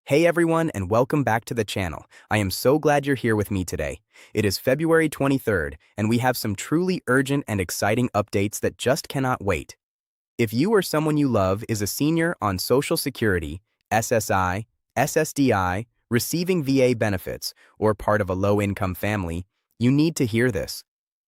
Hey everyone, and welcome back to the channel. I am so glad you're here with me today. It is February 23rd, and we have some truly urgent and exciting updates that just cannot wait. If you or someone you love is a senior on Social Security, SSI, SSDI, receiving VA benefits, or part of a low-income family, you need to hear this.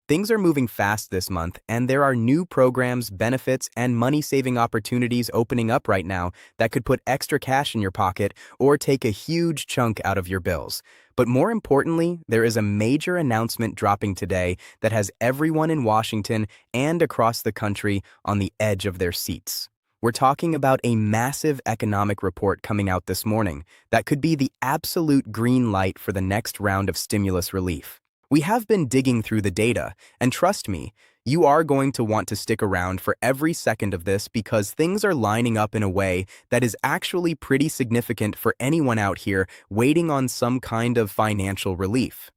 Things are moving fast this month, and there are new programs, benefits, and money-saving opportunities opening up right now that could put extra cash in your pocket or take a huge chunk out of your bills. But more importantly, there is a major announcement dropping today that has everyone in Washington and across the country on the edge of their seats. We're talking about a massive economic report coming out this morning that could be the absolute green light for the next round of stimulus relief. We have been digging through the data, and trust me, you are going to want to stick around for every second of this because things are lining up in a way that is actually pretty significant for anyone out here waiting on some kind of financial relief.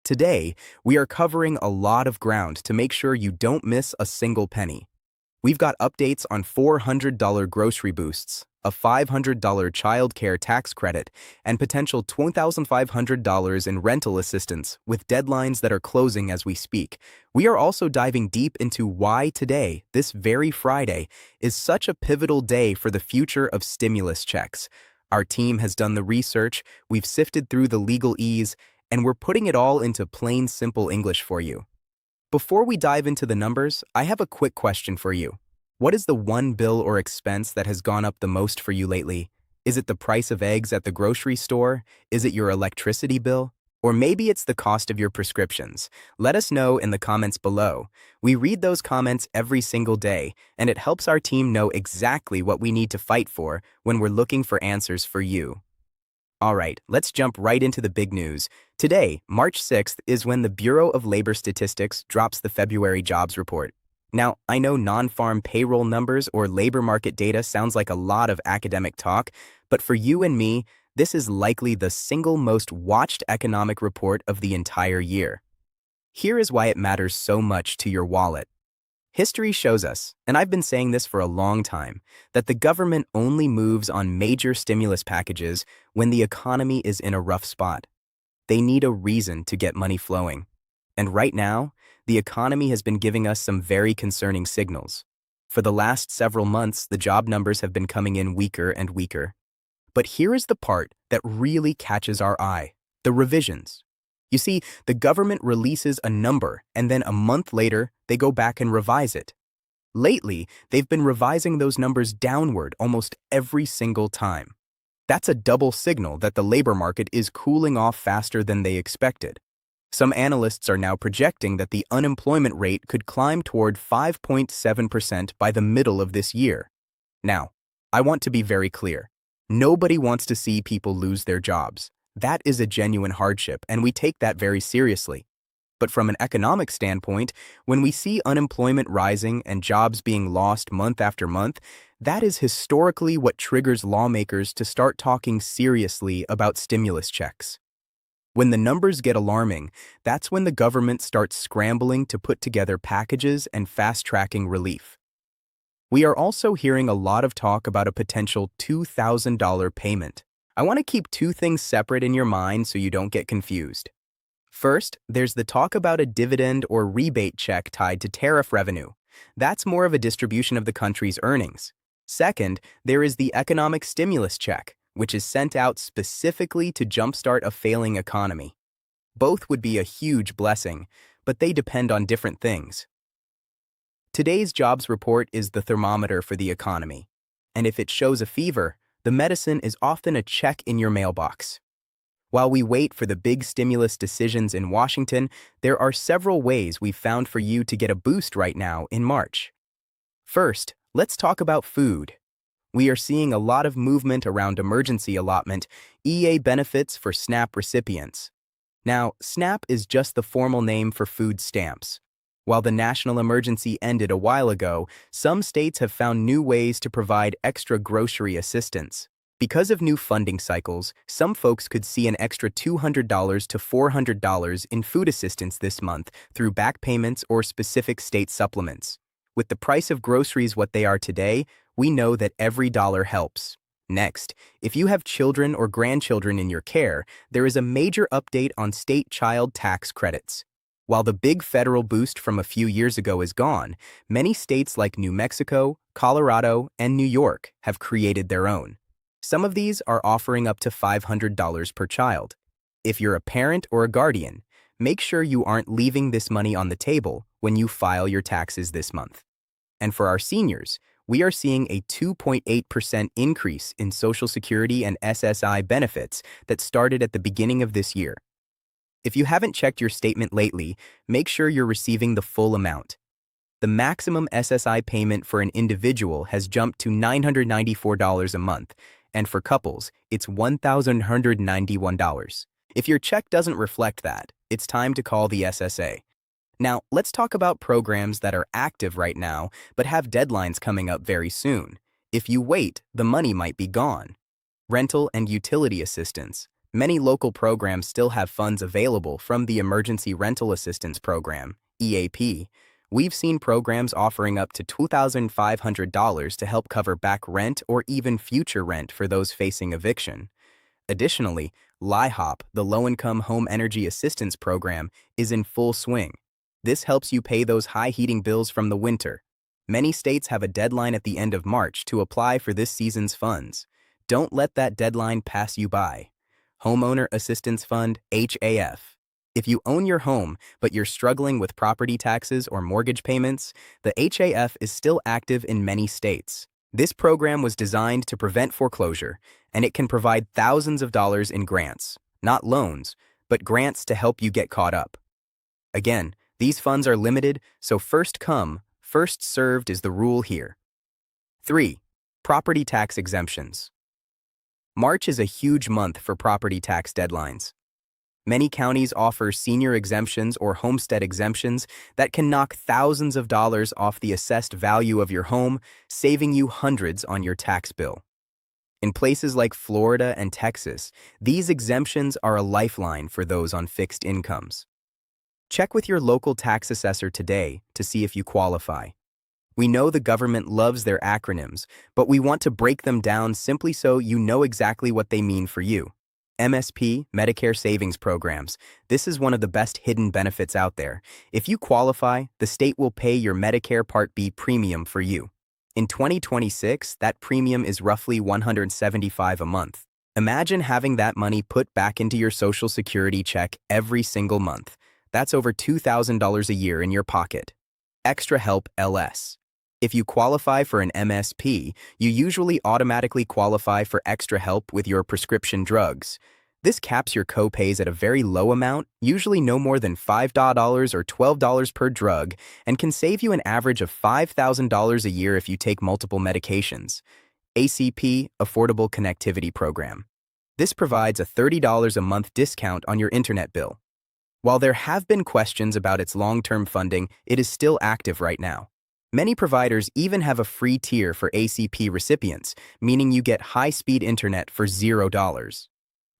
Today, we are covering a lot of ground to make sure you don't miss a single penny. We've got updates on $400 grocery boosts, a $500 childcare tax credit, and potential $2,500 in rental assistance with deadlines that are closing as we speak. We are also diving deep into why today, this very Friday, is such a pivotal day for the future of stimulus checks. Our team has done the research, we've sifted through the legalese, and we're putting it all into plain, simple English for you. Before we dive into the numbers, I have a quick question for you. What is the one bill or expense that has gone up the most for you lately? Is it the price of eggs at the grocery store? Is it your electricity bill? Or maybe it's the cost of your prescriptions. Let us know in the comments below. We read those comments every single day, and it helps our team know exactly what we need to fight for when we're looking for answers for you. Alright, let's jump right into the big news. Today, March 6th, is when the Bureau of Labor Statistics drops the February jobs report. Now, I know non-farm payroll numbers or labor market data sounds like a lot of academic talk, but for you and me, this is likely the single most watched economic report of the entire year. Here is why it matters so much to your wallet. History shows us, and I've been saying this for a long time, that the government only moves on major stimulus packages when the economy is in a rough spot. They need a reason to get money flowing. And right now, the economy has been giving us some very concerning signals. For the last several months, the job numbers have been coming in weaker and weaker. But here is the part that really catches our eye: the revisions. You see, the government releases a number, and then a month later, they go back and revise it. Lately, they've been revising those numbers downward almost every single time. That's a double signal that the labor market is cooling off faster than they expected. Some analysts are now projecting that the unemployment rate could climb toward 5.7% by the middle of this year. Now, I want to be very clear. Nobody wants to see people lose their jobs. That is a genuine hardship, and we take that very seriously. But from an economic standpoint, when we see unemployment rising and jobs being lost month after month, that is historically what triggers lawmakers to start talking seriously about stimulus checks. When the numbers get alarming, that's when the government starts scrambling to put together packages and fast-tracking relief. We are also hearing a lot of talk about a potential $2,000 payment. I want to keep two things separate in your mind so you don't get confused. First, there's the talk about a dividend or rebate check tied to tariff revenue. That's more of a distribution of the country's earnings. Second, there is the economic stimulus check, which is sent out specifically to jumpstart a failing economy. Both would be a huge blessing, but they depend on different things. Today's jobs report is the thermometer for the economy, and if it shows a fever, the medicine is often a check in your mailbox. While we wait for the big stimulus decisions in Washington, there are several ways we've found for you to get a boost right now in March. First, let's talk about food. We are seeing a lot of movement around emergency allotment, EA benefits for SNAP recipients. Now, SNAP is just the formal name for food stamps. While the national emergency ended a while ago, some states have found new ways to provide extra grocery assistance. Because of new funding cycles, some folks could see an extra $200 to $400 in food assistance this month through back payments or specific state supplements. With the price of groceries what they are today, we know that every dollar helps. Next, if you have children or grandchildren in your care, there is a major update on state child tax credits. While the big federal boost from a few years ago is gone, many states like New Mexico, Colorado, and New York have created their own. Some of these are offering up to $500 per child. If you're a parent or a guardian, make sure you aren't leaving this money on the table when you file your taxes this month. And for our seniors, we are seeing a 2.8% increase in Social Security and SSI benefits that started at the beginning of this year. If you haven't checked your statement lately, make sure you're receiving the full amount. The maximum SSI payment for an individual has jumped to $994 a month, and for couples, it's $1,191. If your check doesn't reflect that, it's time to call the SSA. Now, let's talk about programs that are active right now but have deadlines coming up very soon. If you wait, the money might be gone. Rental and utility assistance. Many local programs still have funds available from the Emergency Rental Assistance Program, EAP. We've seen programs offering up to $2,500 to help cover back rent or even future rent for those facing eviction. Additionally, LIHOP, the Low-Income Home Energy Assistance Program, is in full swing. This helps you pay those high heating bills from the winter. Many states have a deadline at the end of March to apply for this season's funds. Don't let that deadline pass you by. Homeowner Assistance Fund, HAF. If you own your home, but you're struggling with property taxes or mortgage payments, the HAF is still active in many states. This program was designed to prevent foreclosure, and it can provide thousands of dollars in grants, not loans, but grants to help you get caught up. Again, these funds are limited, so first come, first served is the rule here. 3. Property tax exemptions. March is a huge month for property tax deadlines. Many counties offer senior exemptions or homestead exemptions that can knock thousands of dollars off the assessed value of your home, saving you hundreds on your tax bill. In places like Florida and Texas, these exemptions are a lifeline for those on fixed incomes. Check with your local tax assessor today to see if you qualify. We know the government loves their acronyms, but we want to break them down simply so you know exactly what they mean for you. MSP, Medicare Savings Programs. This is one of the best hidden benefits out there. If you qualify, the state will pay your Medicare Part B premium for you. In 2026, that premium is roughly $175 a month. Imagine having that money put back into your Social Security check every single month. That's over $2,000 a year in your pocket. Extra Help LS. If you qualify for an MSP, you usually automatically qualify for extra help with your prescription drugs. This caps your co-pays at a very low amount, usually no more than $5 or $12 per drug, and can save you an average of $5,000 a year if you take multiple medications. ACP, Affordable Connectivity Program. This provides a $30 a month discount on your internet bill. While there have been questions about its long-term funding, it is still active right now. Many providers even have a free tier for ACP recipients, meaning you get high-speed internet for $0.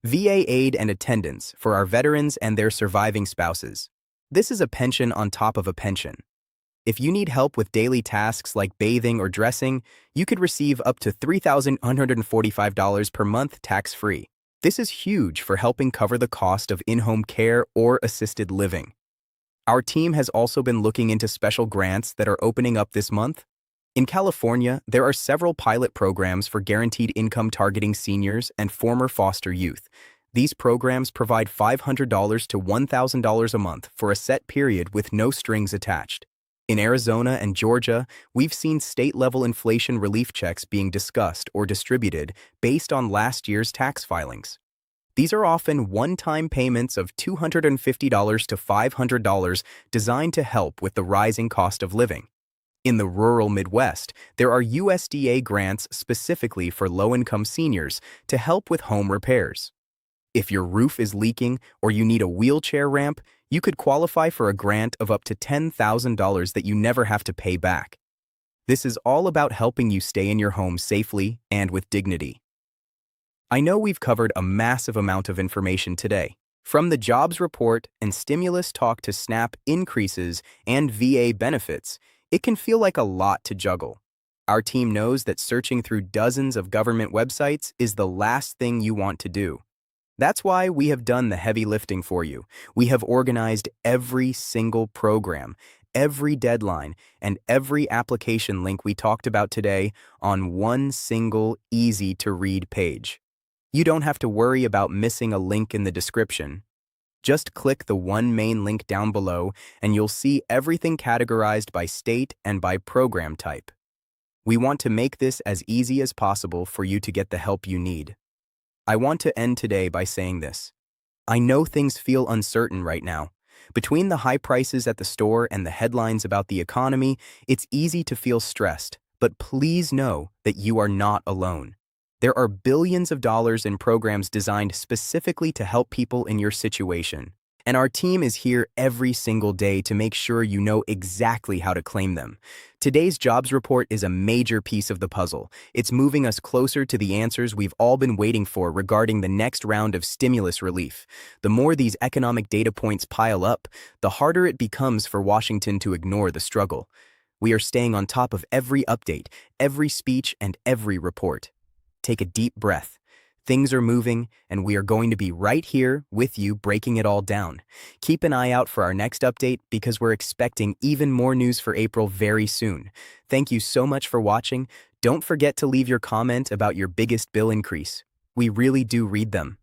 VA aid and attendance for our veterans and their surviving spouses. This is a pension on top of a pension. If you need help with daily tasks like bathing or dressing, you could receive up to $3,145 per month tax-free. This is huge for helping cover the cost of in-home care or assisted living. Our team has also been looking into special grants that are opening up this month. In California, there are several pilot programs for guaranteed income targeting seniors and former foster youth. These programs provide $500 to $1,000 a month for a set period with no strings attached. In Arizona and Georgia, we've seen state-level inflation relief checks being discussed or distributed based on last year's tax filings. These are often one-time payments of $250 to $500 designed to help with the rising cost of living. In the rural Midwest, there are USDA grants specifically for low-income seniors to help with home repairs. If your roof is leaking or you need a wheelchair ramp, you could qualify for a grant of up to $10,000 that you never have to pay back. This is all about helping you stay in your home safely and with dignity. I know we've covered a massive amount of information today. From the jobs report and stimulus talk to SNAP increases and VA benefits, it can feel like a lot to juggle. Our team knows that searching through dozens of government websites is the last thing you want to do. That's why we have done the heavy lifting for you. We have organized every single program, every deadline, and every application link we talked about today on one single, easy-to-read page. You don't have to worry about missing a link in the description. Just click the one main link down below and you'll see everything categorized by state and by program type. We want to make this as easy as possible for you to get the help you need. I want to end today by saying this. I know things feel uncertain right now. Between the high prices at the store and the headlines about the economy, it's easy to feel stressed, but please know that you are not alone. There are billions of dollars in programs designed specifically to help people in your situation. And our team is here every single day to make sure you know exactly how to claim them. Today's jobs report is a major piece of the puzzle. It's moving us closer to the answers we've all been waiting for regarding the next round of stimulus relief. The more these economic data points pile up, the harder it becomes for Washington to ignore the struggle. We are staying on top of every update, every speech, and every report. Take a deep breath. Things are moving, and we are going to be right here with you breaking it all down. Keep an eye out for our next update because we're expecting even more news for April very soon. Thank you so much for watching. Don't forget to leave your comment about your biggest bill increase. We really do read them.